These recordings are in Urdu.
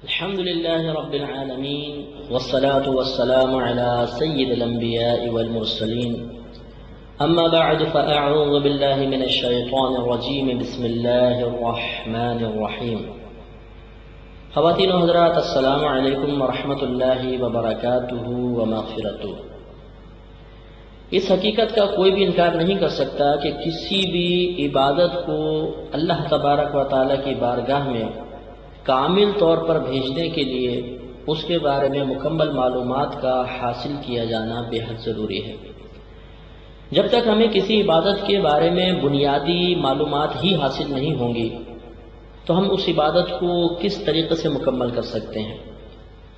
الحمد لله رب العالمين والصلاة والسلام على سيد الأنبياء والمرسلين أما بعد فأعوذ بالله من الشيطان الرجيم بسم الله الرحمن الرحيم. خواتین و حضرات، السلام علیکم ورحمۃ اللہ وبرکاتہ ومغفرتہ. اس حقیقت کا کوئی بھی انکار نہیں کر سکتا کہ کسی بھی عبادت کو اللہ تبارک و تعالیٰ کی بارگاہ میں کامل طور پر بھیجنے کے لیے اس کے بارے میں مکمل معلومات کا حاصل کیا جانا بے حد ضروری ہے. جب تک ہمیں کسی عبادت کے بارے میں بنیادی معلومات ہی حاصل نہیں ہوں گی تو ہم اس عبادت کو کس طریقے سے مکمل کر سکتے ہیں،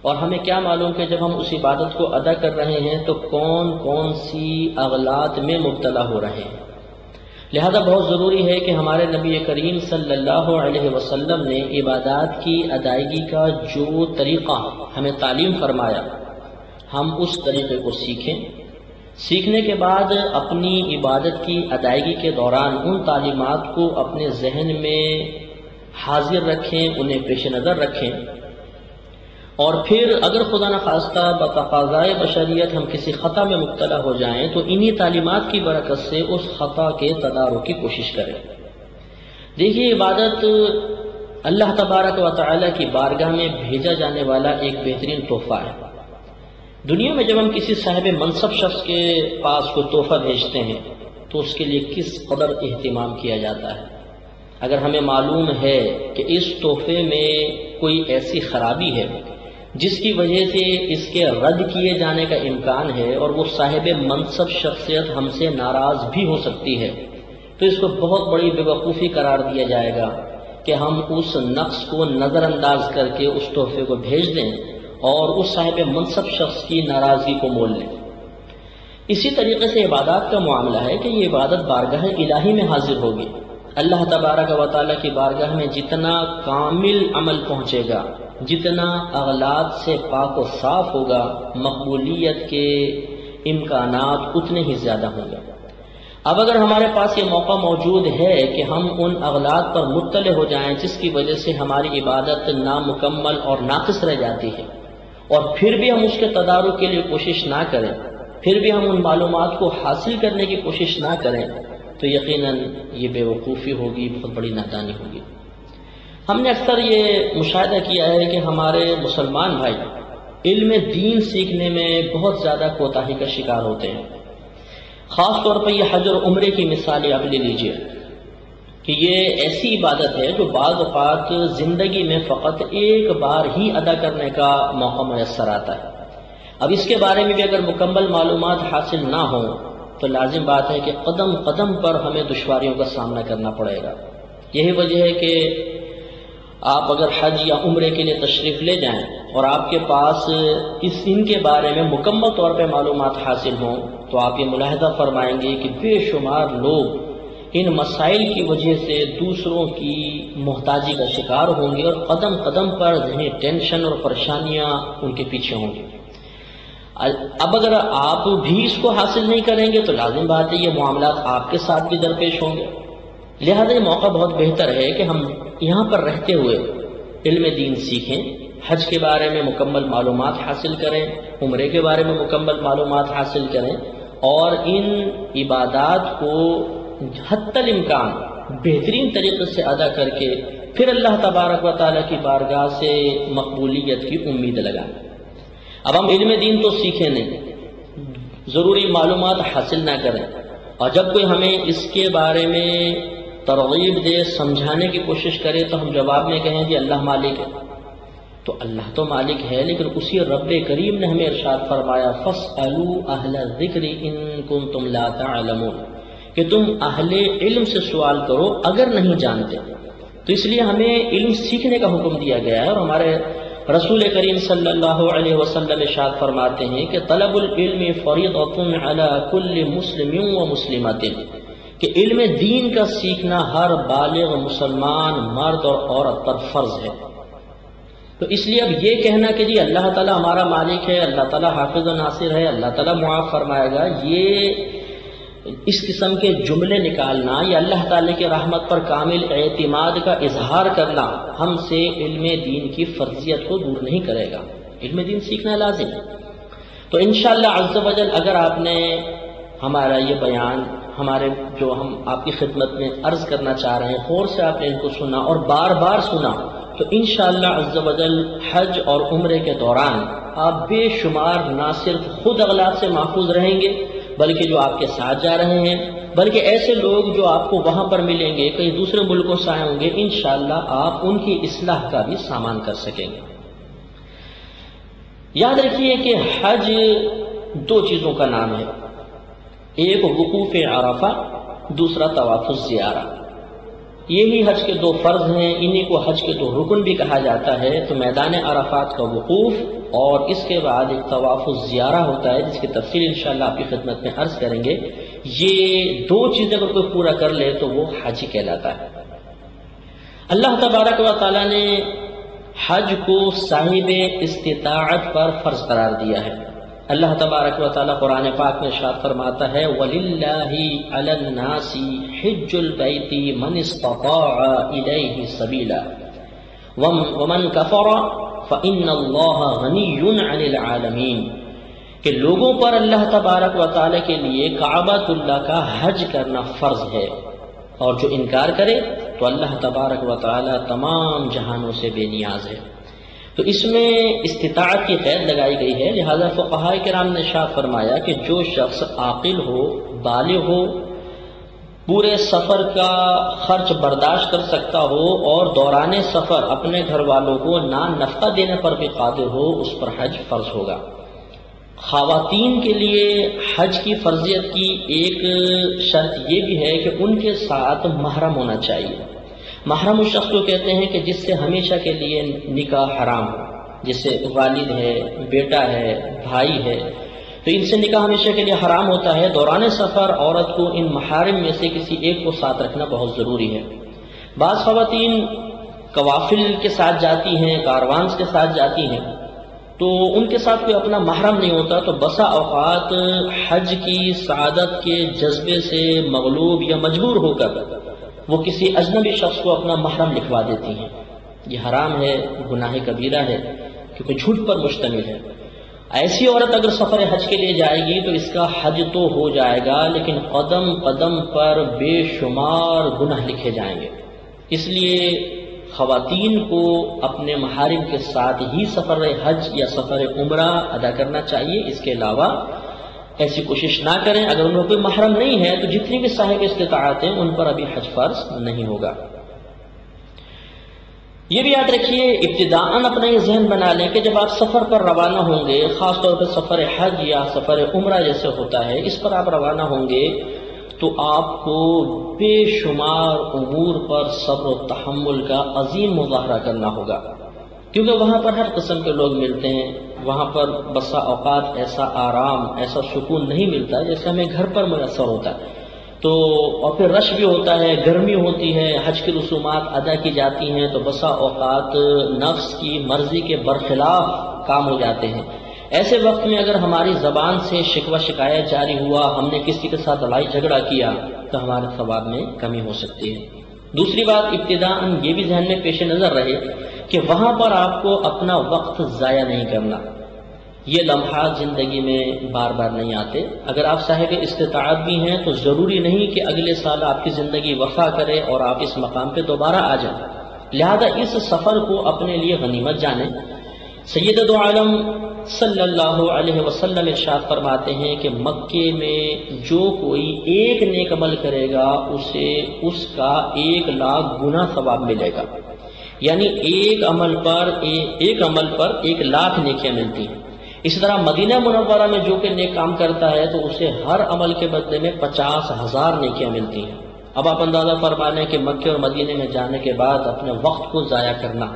اور ہمیں کیا معلوم کہ جب ہم اس عبادت کو ادا کر رہے ہیں تو کون کون سی اغلاط میں مبتلا ہو رہے ہیں. لہذا بہت ضروری ہے کہ ہمارے نبی کریم صلی اللہ علیہ وسلم نے عبادات کی ادائیگی کا جو طریقہ ہمیں تعلیم فرمایا، ہم اس طریقے کو سیکھنے کے بعد اپنی عبادت کی ادائیگی کے دوران ان تعلیمات کو اپنے ذہن میں حاضر رکھیں، انہیں پیش نظر رکھیں، اور پھر اگر خدا نخواستہ بتقاضائے بشریت ہم کسی خطا میں مبتلا ہو جائیں تو انہی تعلیمات کی برکت سے اس خطا کے تدارک کی کوشش کریں. دیکھیے، عبادت اللہ تبارک و تعالیٰ کی بارگاہ میں بھیجا جانے والا ایک بہترین تحفہ ہے. دنیا میں جب ہم کسی صاحب منصب شخص کے پاس کوئی تحفہ بھیجتے ہیں تو اس کے لیے کس قدر اہتمام کیا جاتا ہے. اگر ہمیں معلوم ہے کہ اس تحفے میں کوئی ایسی خرابی ہے جس کی وجہ سے اس کے رد کیے جانے کا امکان ہے اور وہ صاحب منصب شخصیت ہم سے ناراض بھی ہو سکتی ہے، تو اس کو بہت بڑی بے وقوفی قرار دیا جائے گا کہ ہم اس نقص کو نظر انداز کر کے اس تحفے کو بھیج دیں اور اس صاحب منصب شخص کی ناراضگی کو مول لیں. اسی طریقے سے عبادات کا معاملہ ہے کہ یہ عبادت بارگاہ الہی میں حاضر ہوگی. اللہ تبارک و تعالیٰ کی بارگاہ میں جتنا کامل عمل پہنچے گا، جتنا اغلاط سے پاک و صاف ہوگا، مقبولیت کے امکانات اتنے ہی زیادہ ہوں گے. اب اگر ہمارے پاس یہ موقع موجود ہے کہ ہم ان اغلاط پر مطلع ہو جائیں جس کی وجہ سے ہماری عبادت نامکمل اور ناقص رہ جاتی ہے، اور پھر بھی ہم اس کے تدارک کے لیے کوشش نہ کریں، پھر بھی ہم ان معلومات کو حاصل کرنے کی کوشش نہ کریں، تو یقیناً یہ بے وقوفی ہوگی، بہت بڑی نادانی ہوگی. ہم نے اکثر یہ مشاہدہ کیا ہے کہ ہمارے مسلمان بھائی علم دین سیکھنے میں بہت زیادہ کوتاہی کا شکار ہوتے ہیں. خاص طور پر یہ حج اور عمرے کی مثال آپ لے لیجئے کہ یہ ایسی عبادت ہے جو بعض اوقات زندگی میں فقط ایک بار ہی ادا کرنے کا موقع میسر آتا ہے. اب اس کے بارے میں بھی اگر مکمل معلومات حاصل نہ ہوں تو لازم بات ہے کہ قدم قدم پر ہمیں دشواریوں کا سامنا کرنا پڑے گا. یہی وجہ ہے کہ آپ اگر حج یا عمرے کے لیے تشریف لے جائیں اور آپ کے پاس ان کے بارے میں مکمل طور پہ معلومات حاصل ہوں تو آپ یہ ملاحظہ فرمائیں گے کہ بے شمار لوگ ان مسائل کی وجہ سے دوسروں کی محتاجی کا شکار ہوں گے اور قدم قدم پر ذہنی ٹینشن اور پریشانیاں ان کے پیچھے ہوں گی. اب اگر آپ بھی اس کو حاصل نہیں کریں گے تو لازم بات ہے یہ معاملات آپ کے ساتھ بھی درپیش ہوں گے. لہذا یہ موقع بہت بہتر ہے کہ ہم یہاں پر رہتے ہوئے علم دین سیکھیں، حج کے بارے میں مکمل معلومات حاصل کریں، عمرے کے بارے میں مکمل معلومات حاصل کریں، اور ان عبادات کو حتی الامکان بہترین طریقے سے ادا کر کے پھر اللہ تبارک و تعالیٰ کی بارگاہ سے مقبولیت کی امید لگائیں. اب ہم علم دین تو سیکھیں نہیں، ضروری معلومات حاصل نہ کریں، اور جب کوئی ہمیں اس کے بارے میں ترغیب دے، سمجھانے کی کوشش کرے تو ہم جواب میں کہیں جی اللہ مالک ہے. تو اللہ تو مالک ہے، لیکن اسی رب کریم نے ہمیں ارشاد فرمایا فَاسْأَلُوا أَهْلَ الذِّكْرِ إِن كُنتُمْ لَا تَعْلَمُونَ، کہ تم اہل علم سے سوال کرو اگر نہیں جانتے. تو اس لیے ہمیں علم سیکھنے کا حکم دیا گیا ہے، اور ہمارے رسول کریم صلی اللہ علیہ وسلم ارشاد فرماتے ہیں کہ طلب العلم فریضۃ علی کل مسلم و مسلمۃ، کہ علم دین کا سیکھنا ہر بالغ مسلمان مرد اور عورت پر فرض ہے. تو اس لیے اب یہ کہنا کہ جی اللہ تعالیٰ ہمارا مالک ہے، اللہ تعالیٰ حافظ و ناصر ہے، اللہ تعالیٰ معاف فرمائے گا، یہ اس قسم کے جملے نکالنا یا اللہ تعالی کی رحمت پر کامل اعتماد کا اظہار کرنا ہم سے علم دین کی فرضیت کو دور نہیں کرے گا۔ علم دین سیکھنا لازم ہے۔ تو انشاءاللہ عز و جل اگر آپ نے ہمارا یہ بیان ہمارے جو ہم آپ کی خدمت میں عرض کرنا چاہ رہے ہیں غور سے آپ نے ان کو سنا اور بار بار سنا، تو انشاءاللہ عز و جل حج اور عمرے کے دوران آپ بے شمار نہ صرف خود اغلاط سے محفوظ رہیں گے بلکہ جو آپ کے ساتھ جا رہے ہیں، بلکہ ایسے لوگ جو آپ کو وہاں پر ملیں گے کئی دوسرے ملکوں سے آئے ہوں گے، انشاءاللہ آپ ان کی اصلاح کا بھی سامان کر سکیں گے۔ یاد رکھیے کہ حج دو چیزوں کا نام ہے، ایک وقوف عرفہ، دوسرا طواف الزیارہ۔ یہی حج کے دو فرض ہیں، انہی کو حج کے دو رکن بھی کہا جاتا ہے۔ تو میدان عرفات کا وقوف اور اس کے بعد ایک طواف الزیارہ ہوتا ہے جس کی تفصیل انشاءاللہ آپ کی خدمت میں عرض کریں گے۔ یہ دو چیزیں اگر کوئی پورا کر لے تو وہ حج کہلاتا ہے۔ اللہ تبارک و تعالیٰ نے حج کو صاحب استطاعت پر فرض قرار دیا ہے۔ اللہ تبارک و تعالیٰ قرآن پاک میں ارشاد فرماتا ہے وَلِلَّهِ عَلَى النَّاسِ حِجُّ الْبَيْتِ مَنِ اسْتَطَاعَ إِلَيْهِ سَبِيلًا وَمَنْ كَفَرَ فَإِنَّ اللَّهَ غَنِيٌّ عَنِ الْعَالَمِينَ، کہ لوگوں پر اللہ تبارک و تعالیٰ کے لیے کعبۃ اللہ کا حج کرنا فرض ہے، اور جو انکار کرے تو اللہ تبارک و تعالیٰ تمام جہانوں سے بے نیاز ہے۔ تو اس میں استطاعت کی قید لگائی گئی ہے، لہذا فقہاء کرام نے ارشاد فرمایا کہ جو شخص عاقل ہو، بالغ ہو، پورے سفر کا خرچ برداشت کر سکتا ہو اور دوران سفر اپنے گھر والوں کو نان نفقہ دینے پر بھی قادر ہو، اس پر حج فرض ہوگا۔ خواتین کے لیے حج کی فرضیت کی ایک شرط یہ بھی ہے کہ ان کے ساتھ محرم ہونا چاہیے۔ محرم اس شخص کو کہتے ہیں کہ جس سے ہمیشہ کے لیے نکاح حرام ہو، جسے والد ہے، بیٹا ہے، بھائی ہے، تو ان سے نکاح ہمیشہ کے لیے حرام ہوتا ہے۔ دوران سفر عورت کو ان محارم میں سے کسی ایک کو ساتھ رکھنا بہت ضروری ہے۔ بعض خواتین قوافل کے ساتھ جاتی ہیں، کاروانز کے ساتھ جاتی ہیں، تو ان کے ساتھ کوئی اپنا محرم نہیں ہوتا، تو بسا اوقات حج کی سعادت کے جذبے سے مغلوب یا مجبور ہو کر وہ کسی اجنبی شخص کو اپنا محرم لکھوا دیتی ہیں۔ یہ حرام ہے، گناہ کبیرہ ہے، کیونکہ جھوٹ پر مشتمل ہے۔ ایسی عورت اگر سفر حج کے لیے جائے گی تو اس کا حج تو ہو جائے گا، لیکن قدم قدم پر بے شمار گناہ لکھے جائیں گے۔ اس لیے خواتین کو اپنے محارم کے ساتھ ہی سفر حج یا سفر عمرہ ادا کرنا چاہیے، اس کے علاوہ ایسی کوشش نہ کریں۔ اگر ان کو کوئی محرم نہیں ہے تو جتنی بھی صاحب استطاعت ہیں ان پر ابھی حج فرض نہیں ہوگا۔ یہ بھی یاد رکھیے، ابتداءً اپنا یہ ذہن بنا لیں کہ جب آپ سفر پر روانہ ہوں گے، خاص طور پر سفر حج یا سفر عمرہ جیسے ہوتا ہے، اس پر آپ روانہ ہوں گے تو آپ کو بے شمار امور پر صبر و تحمل کا عظیم مظاہرہ کرنا ہوگا، کیونکہ وہاں پر ہر قسم کے لوگ ملتے ہیں۔ وہاں پر بسا اوقات ایسا آرام، ایسا سکون نہیں ملتا جیسے ہمیں گھر پر میسر ہوتا ہے، تو اور پھر رش بھی ہوتا ہے، گرمی ہوتی ہے، حج کی رسومات ادا کی جاتی ہیں، تو بسا اوقات نفس کی مرضی کے برخلاف کام ہو جاتے ہیں۔ ایسے وقت میں اگر ہماری زبان سے شکوہ شکایت جاری ہوا، ہم نے کسی کے ساتھ لڑائی جھگڑا کیا، تو ہمارے ثواب میں کمی ہو سکتی ہے۔ دوسری بات، ابتداءً یہ بھی ذہن میں پیش نظر رہے کہ وہاں پر آپ کو اپنا وقت ضائع نہیں کرنا۔ یہ لمحات زندگی میں بار بار نہیں آتے۔ اگر آپ صاحب استطاعت بھی ہیں تو ضروری نہیں کہ اگلے سال آپ کی زندگی وفا کرے اور آپ اس مقام پہ دوبارہ آ جائیں، لہذا اس سفر کو اپنے لیے غنیمت جانیں۔ سید دو عالم صلی اللہ علیہ وسلم ارشاد فرماتے ہیں کہ مکے میں جو کوئی ایک نیک عمل کرے گا اسے اس کا 1,00,000 گنا ثواب ملے گا، یعنی ایک عمل پر 1,00,000 نیکیاں ملتی ہیں۔ اسی طرح مدینہ منورہ میں جو کہ نیک کام کرتا ہے تو اسے ہر عمل کے بدلے میں 50,000 نیکیاں ملتی ہیں۔ اب آپ اندازہ فرما لیں کہ مکے اور مدینے میں جانے کے بعد اپنے وقت کو ضائع کرنا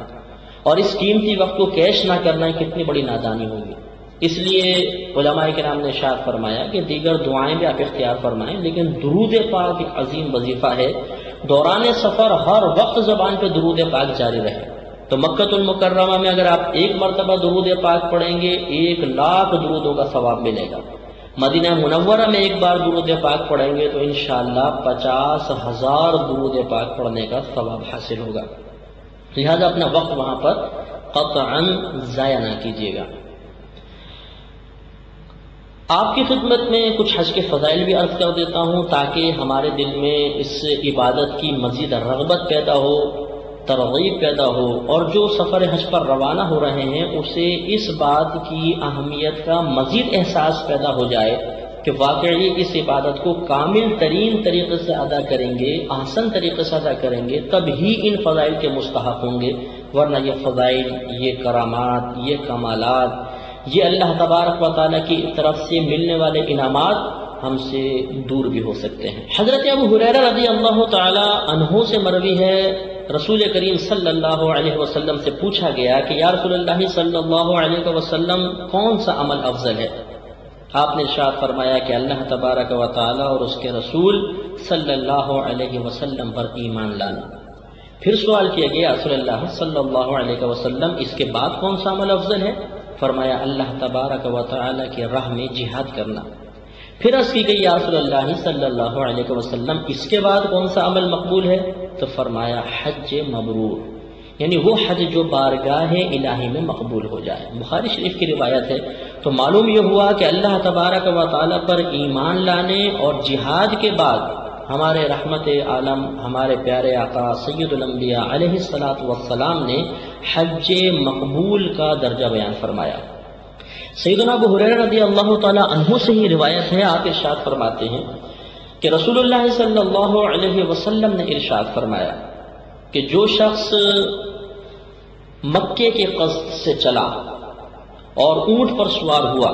اور اس قیمتی وقت کو کیش نہ کرنا کتنی بڑی نادانی ہوگی۔ اس لیے علماء کرام نے ارشاد فرمایا کہ دیگر دعائیں بھی آپ اختیار فرمائیں، لیکن درود پاک ایک عظیم وظیفہ ہے۔ دوران سفر ہر وقت زبان پہ درود پاک جاری رہے۔ تو مکہ المکرمہ میں اگر آپ 1 مرتبہ درود پاک پڑھیں گے 1,00,000 درودوں کا ثواب ملے گا۔ مدینہ منورہ میں ایک بار درود پاک پڑھیں گے تو انشاءاللہ 50,000 درود پاک پڑھنے کا ثواب حاصل ہوگا. لہذا اپنا وقت وہاں پر قطعاً ضائع نہ کیجیے گا. آپ کی خدمت میں کچھ حج کے فضائل بھی عرض کر دیتا ہوں تاکہ ہمارے دل میں اس عبادت کی مزید رغبت پیدا ہو، ترغیب پیدا ہو، اور جو سفر حج پر روانہ ہو رہے ہیں اسے اس بات کی اہمیت کا مزید احساس پیدا ہو جائے کہ واقعی اس عبادت کو کامل ترین طریقے سے ادا کریں گے، احسن طریقے سے ادا کریں گے، تب ہی ان فضائل کے مستحق ہوں گے، ورنہ یہ فضائل، یہ کرامات، یہ کمالات، یہ اللہ تبارک و تعالیٰ کی طرف سے ملنے والے انعامات ہم سے دور بھی ہو سکتے ہیں. حضرت ابو ہریرہ رضی اللہ تعالی عنہ سے مروی ہے، رسول کریم صلی اللہ علیہ وسلم سے پوچھا گیا کہ یا رسول اللہ صلی اللہ علیہ وسلم کون سا عمل افضل ہے؟ آپ نے ارشاد فرمایا کہ اللہ تبارک و تعالی اور اس کے رسول صلی اللہ علیہ وسلم پر ایمان لانا. پھر سوال کیا گیا رسول اللہ صلی اللہ علیہ وسلم اس کے بعد کون سا عمل افضل ہے؟ فرمایا اللہ تبارک و تعالی کی راہ میں جہاد کرنا. پھر عرض کی گئی یا رسول اللہ صلی اللہ علیہ وسلم اس کے بعد کون سا عمل مقبول ہے؟ تو فرمایا حج مبرور، یعنی وہ حج جو بارگاہ الہی میں مقبول ہو جائے. بخاری شریف کی روایت ہے. تو معلوم یہ ہوا کہ اللہ تبارک و تعالی پر ایمان لانے اور جہاد کے بعد ہمارے رحمت عالم، ہمارے پیارے آقا سید الانبیاء علیہ الصلوۃ والسلام نے حج مقبول کا درجہ بیان فرمایا. سیدنا ابو ہریرہ رضی اللہ تعالی عنہ سے ہی روایت ہے، آپ ارشاد فرماتے ہیں کہ رسول اللہ صلی اللہ علیہ وسلم نے ارشاد فرمایا کہ جو شخص مکے کے قصد سے چلا اور اونٹ پر سوار ہوا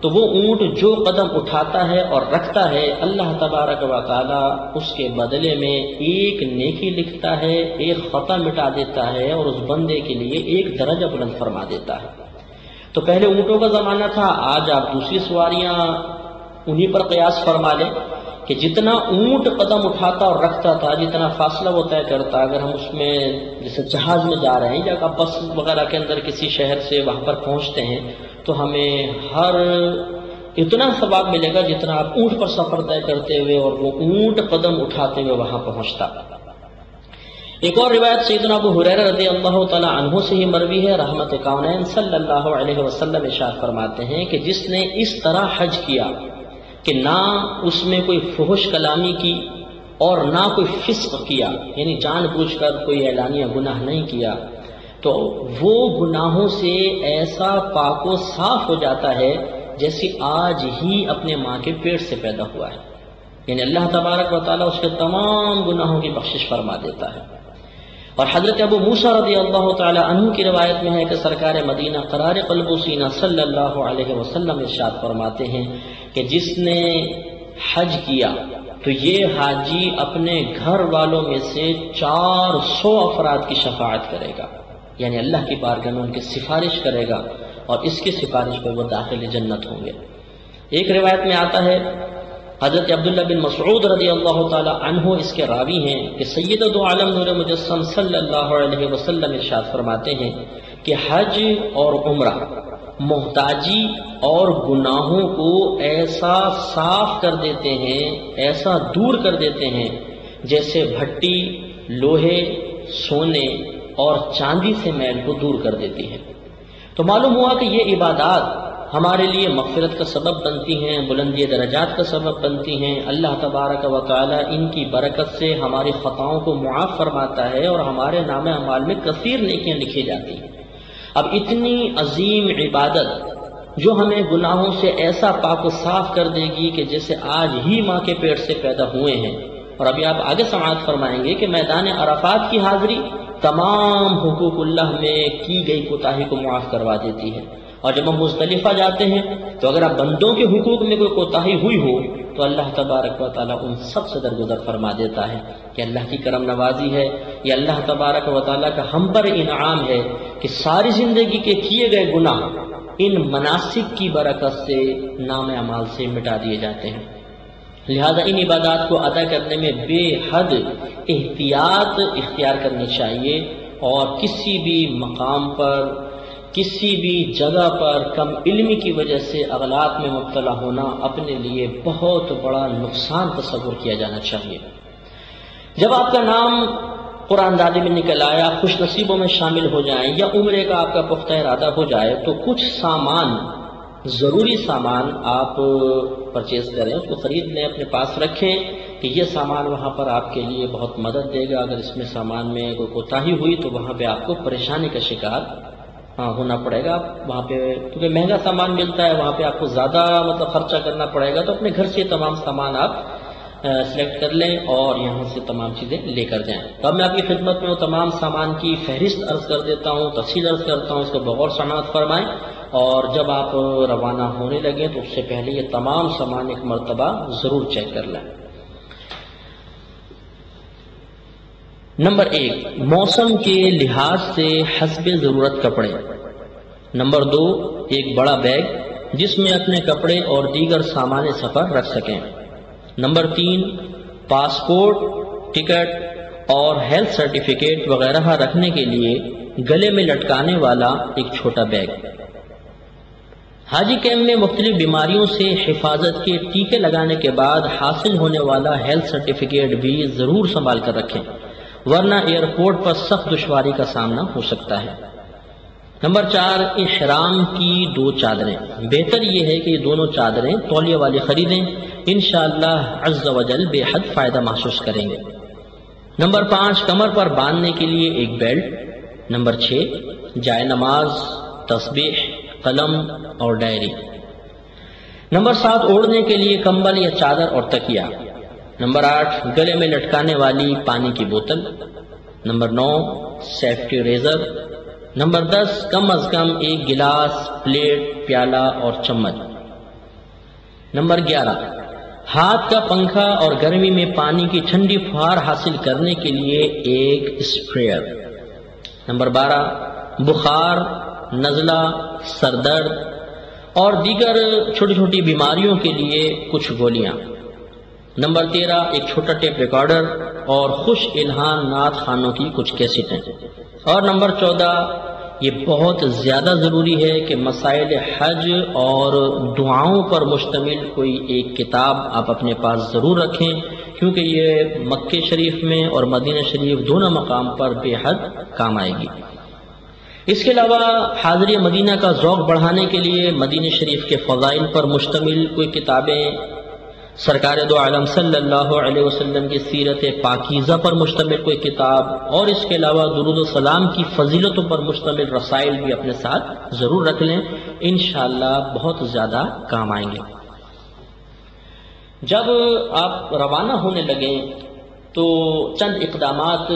تو وہ اونٹ جو قدم اٹھاتا ہے اور رکھتا ہے اللہ تبارک و تعالی اس کے بدلے میں ایک نیکی لکھتا ہے، ایک خطا مٹا دیتا ہے اور اس بندے کے لیے ایک درجہ بلند فرما دیتا ہے. تو پہلے اونٹوں کا زمانہ تھا، آج آپ دوسری سواریاں انہی پر قیاس فرما لیں کہ جتنا اونٹ قدم اٹھاتا اور رکھتا تھا، جتنا فاصلہ وہ طے کرتا، اگر ہم اس میں جیسے جہاز میں جا رہے ہیں یا بس وغیرہ کے اندر کسی شہر سے وہاں پر پہنچتے ہیں تو ہمیں ہر اتنا ثواب ملے گا جتنا آپ اونٹ پر سفر طے کرتے ہوئے اور وہ اونٹ قدم اٹھاتے ہوئے وہاں پہنچتا. ایک اور روایت سیدنا ابو ہریرہ رضی اللہ تعالی عنہ سے ہی مروی ہے، رحمت کونین صلی اللہ علیہ وسلم ارشاد فرماتے ہیں کہ جس نے اس طرح حج کیا کہ نہ اس میں کوئی فحش کلامی کی اور نہ کوئی فسق کیا، یعنی جان بوجھ کر کوئی اعلانیہ گناہ نہیں کیا، تو وہ گناہوں سے ایسا پاک و صاف ہو جاتا ہے جیسے آج ہی اپنے ماں کے پیٹ سے پیدا ہوا ہے. یعنی اللہ تبارک و تعالیٰ اس کے تمام گناہوں کی بخشش فرما دیتا ہے. اور حضرت ابو موسیٰ رضی اللہ تعالی عنہ کی روایت میں ہے کہ سرکار مدینہ قرار قلب و سینہ صلی اللہ علیہ وسلم ارشاد فرماتے ہیں کہ جس نے حج کیا تو یہ حاجی اپنے گھر والوں میں سے 400 افراد کی شفاعت کرے گا، یعنی اللہ کی بارگاہ میں ان کی سفارش کرے گا اور اس کی سفارش پہ وہ داخل جنت ہوں گے. ایک روایت میں آتا ہے حضرت عبداللہ بن مسعود رضی اللہ تعالی عنہ اس کے راوی ہیں کہ سید دو عالم نور مجسم صلی اللہ علیہ وسلم ارشاد فرماتے ہیں کہ حج اور عمرہ محتاجی اور گناہوں کو ایسا صاف کر دیتے ہیں، ایسا دور کر دیتے ہیں جیسے بھٹی لوہے، سونے اور چاندی سے میل کو دور کر دیتی ہے. تو معلوم ہوا کہ یہ عبادات ہمارے لیے مغفرت کا سبب بنتی ہیں، بلندی درجات کا سبب بنتی ہیں. اللہ تبارک و تعالی ان کی برکت سے ہماری خطاؤں کو معاف فرماتا ہے اور ہمارے نام اعمال میں کثیر نیکیاں لکھی جاتی ہیں. اب اتنی عظیم عبادت جو ہمیں گناہوں سے ایسا پاک و صاف کر دے گی کہ جیسے آج ہی ماں کے پیٹ سے پیدا ہوئے ہیں. اور ابھی آپ آگے سماعت فرمائیں گے کہ میدان عرفات کی حاضری تمام حقوق اللہ میں کی گئی کوتاہی کو معاف کروا دیتی ہے. اور جب ہم مزدلفہ جاتے ہیں تو اگر آپ بندوں کے حقوق میں کوئی کوتاہی ہوئی ہو تو اللہ تبارک و تعالیٰ ان سب سے درگزر فرما دیتا ہے کہ اللہ کی کرم نوازی ہے، یہ اللہ تبارک و تعالیٰ کا ہم پر انعام ہے کہ ساری زندگی کے کیے گئے گناہ ان مناسک کی برکت سے نام اعمال سے مٹا دیے جاتے ہیں. لہذا ان عبادات کو ادا کرنے میں بے حد احتیاط اختیار کرنی چاہیے اور کسی بھی مقام پر کسی بھی جگہ پر کم علمی کی وجہ سے اغلاط میں مبتلا ہونا اپنے لیے بہت بڑا نقصان تصور کیا جانا چاہیے۔ جب آپ کا نام قرآن دادی میں نکل آیا، خوش نصیبوں میں شامل ہو جائیں یا عمرے کا آپ کا پختہ ارادہ ہو جائے تو کچھ سامان، ضروری سامان آپ پرچیز کریں، اس کو خرید لیں، اپنے پاس رکھیں کہ یہ سامان وہاں پر آپ کے لیے بہت مدد دے گا۔ اگر اس میں سامان میں کوئی کوتاہی ہوئی تو وہاں پہ آپ کو پریشانی کا شکار ہونا پڑے گا۔ وہاں پہ کیونکہ مہنگا سامان ملتا ہے، وہاں پہ آپ کو زیادہ خرچہ کرنا پڑے گا، تو اپنے گھر سے تمام سامان آپ سلیکٹ کر لیں اور یہاں سے تمام چیزیں لے کر جائیں۔ تو اب میں آپ کی خدمت میں وہ تمام سامان کی فہرست عرض کر دیتا ہوں، تفصیل عرض کرتا ہوں، اس کو بغور سماعت فرمائیں، اور جب آپ روانہ ہونے لگیں تو اس سے پہلے یہ تمام سامان ایک مرتبہ ضرور چیک کر لیں۔ نمبر 1، موسم کے لحاظ سے حسب ضرورت کپڑے۔ نمبر 2، ایک بڑا بیگ جس میں اپنے کپڑے اور دیگر سامان سفر رکھ سکیں۔ نمبر 3، پاسپورٹ، ٹکٹ اور ہیلتھ سرٹیفکیٹ وغیرہ رکھنے کے لیے گلے میں لٹکانے والا ایک چھوٹا بیگ۔ حاجی کیمپ میں مختلف بیماریوں سے حفاظت کے ٹیکے لگانے کے بعد حاصل ہونے والا ہیلتھ سرٹیفکیٹ بھی ضرور سنبھال کر رکھیں، ورنہ ایئرپورٹ پر سخت دشواری کا سامنا ہو سکتا ہے۔ نمبر 4، احرام کی 2 چادریں۔ بہتر یہ ہے کہ یہ دونوں چادریں تولیے والی خریدیں، انشاءاللہ عز و جل بے حد فائدہ محسوس کریں گے۔ نمبر 5، کمر پر باندھنے کے لیے ایک بیلٹ۔ نمبر 6، جائے نماز، تسبیح، قلم اور ڈائری۔ نمبر 7، اوڑھنے کے لیے کمبل یا چادر اور تکیہ۔ نمبر 8، گلے میں لٹکانے والی پانی کی بوتل۔ Number 9، safety razor. نمبر 10، کم از کم ایک گلاس، پلیٹ، پیالہ اور چمچ۔ نمبر 11، ہاتھ کا پنکھا اور گرمی میں پانی کی ٹھنڈی فوار حاصل کرنے کے لیے ایک اسپریئر۔ نمبر 12، بخار، نزلہ، سر درد اور دیگر چھوٹی چھوٹی بیماریوں کے لیے کچھ گولیاں۔ نمبر 13، ایک چھوٹا ٹیپ ریکارڈر اور خوش الہام نعت خوانوں کی کچھ کیسٹیں۔ اور نمبر 14، یہ بہت زیادہ ضروری ہے کہ مسائل حج اور دعاؤں پر مشتمل کوئی ایک کتاب آپ اپنے پاس ضرور رکھیں، کیونکہ یہ مکہ شریف میں اور مدینہ شریف دونوں مقام پر بے حد کام آئے گی۔ اس کے علاوہ حاضری مدینہ کا ذوق بڑھانے کے لیے مدینہ شریف کے فضائل پر مشتمل کوئی کتابیں، سرکار دو عالم صلی اللہ علیہ وسلم کی سیرت پاکیزہ پر مشتمل کوئی کتاب، اور اس کے علاوہ درود و سلام کی فضیلتوں پر مشتمل رسائل بھی اپنے ساتھ ضرور رکھ لیں، انشاءاللہ بہت زیادہ کام آئیں گے۔ جب آپ روانہ ہونے لگیں تو چند اقدامات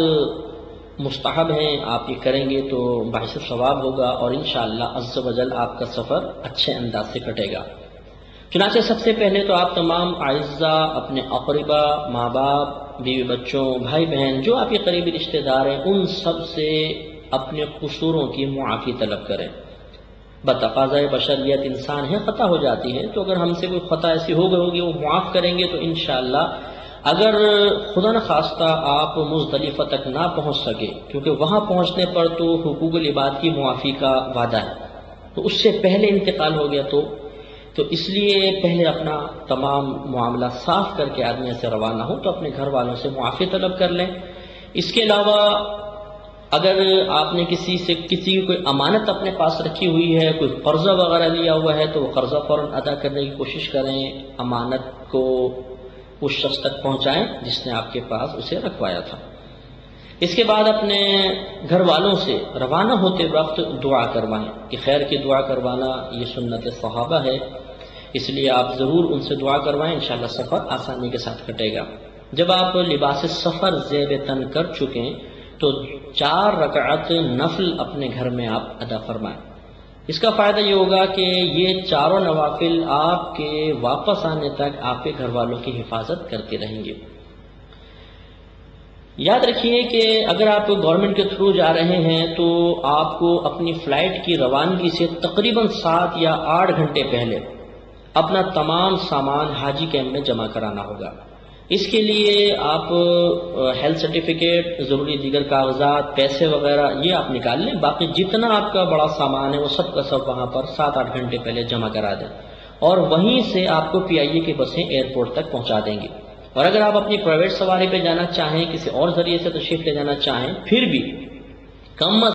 مستحب ہیں، آپ یہ کریں گے تو باعث ثواب ہوگا اور انشاءاللہ عز و جل آپ کا سفر اچھے انداز سے کٹے گا۔ چنانچہ سب سے پہلے تو آپ تمام اعزاء، اپنے اقربا، ماں باپ، بیوی بچوں، بھائی بہن، جو آپ کے قریبی رشتہ دار ہیں، ان سب سے اپنے قصوروں کی معافی طلب کریں۔ بتقاضۂ بشریت انسان ہے، خطا ہو جاتی ہے، تو اگر ہم سے کوئی خطا ایسی ہو گئی ہوگی وہ معاف کریں گے تو انشاءاللہ اگر خدا نخواستہ آپ مزدلفہ تک نہ پہنچ سکے، کیونکہ وہاں پہنچنے پر تو حقوق العباد کی معافی کا وعدہ ہے، تو اس سے پہلے انتقال ہو گیا تو اس لیے پہلے اپنا تمام معاملہ صاف کر کے آدمی سے روانہ ہو، تو اپنے گھر والوں سے معافی طلب کر لیں۔ اس کے علاوہ اگر آپ نے کسی کی کوئی امانت اپنے پاس رکھی ہوئی ہے، کوئی قرضہ وغیرہ لیا ہوا ہے، تو وہ قرضہ فوراً ادا کرنے کی کوشش کریں، امانت کو اس شخص تک پہنچائیں جس نے آپ کے پاس اسے رکھوایا تھا۔ اس کے بعد اپنے گھر والوں سے روانہ ہوتے وقت دعا کروائیں کہ خیر کی دعا کروانا یہ سنت صحابہ ہے، اس لیے آپ ضرور ان سے دعا کروائیں، انشاءاللہ سفر آسانی کے ساتھ کٹے گا۔ جب آپ لباس سفر زیب تن کر چکیں تو 4 رکعت نفل اپنے گھر میں آپ ادا فرمائیں۔ اس کا فائدہ یہ ہوگا کہ یہ چاروں نوافل آپ کے واپس آنے تک آپ کے گھر والوں کی حفاظت کرتے رہیں گے۔ یاد رکھیے کہ اگر آپ گورنمنٹ کے تھرو جا رہے ہیں تو آپ کو اپنی فلائٹ کی روانگی سے تقریباً 7 یا 8 گھنٹے پہلے اپنا تمام سامان حاجی کیمپ میں جمع کرانا ہوگا۔ اس کے لیے آپ ہیلتھ سرٹیفکیٹ، ضروری دیگر کاغذات، پیسے وغیرہ یہ آپ نکال لیں، باقی جتنا آپ کا بڑا سامان ہے وہ سب کا سب وہاں پر 7-8 گھنٹے پہلے جمع کرا دیں، اور وہیں سے آپ کو پی آئی اے کی بسیں ایئرپورٹ تک پہنچا دیں گی۔ اور اگر آپ اپنی پرائیویٹ سواری پہ جانا چاہیں، کسی اور ذریعے سے تشریف لے جانا چاہیں، پھر بھی کم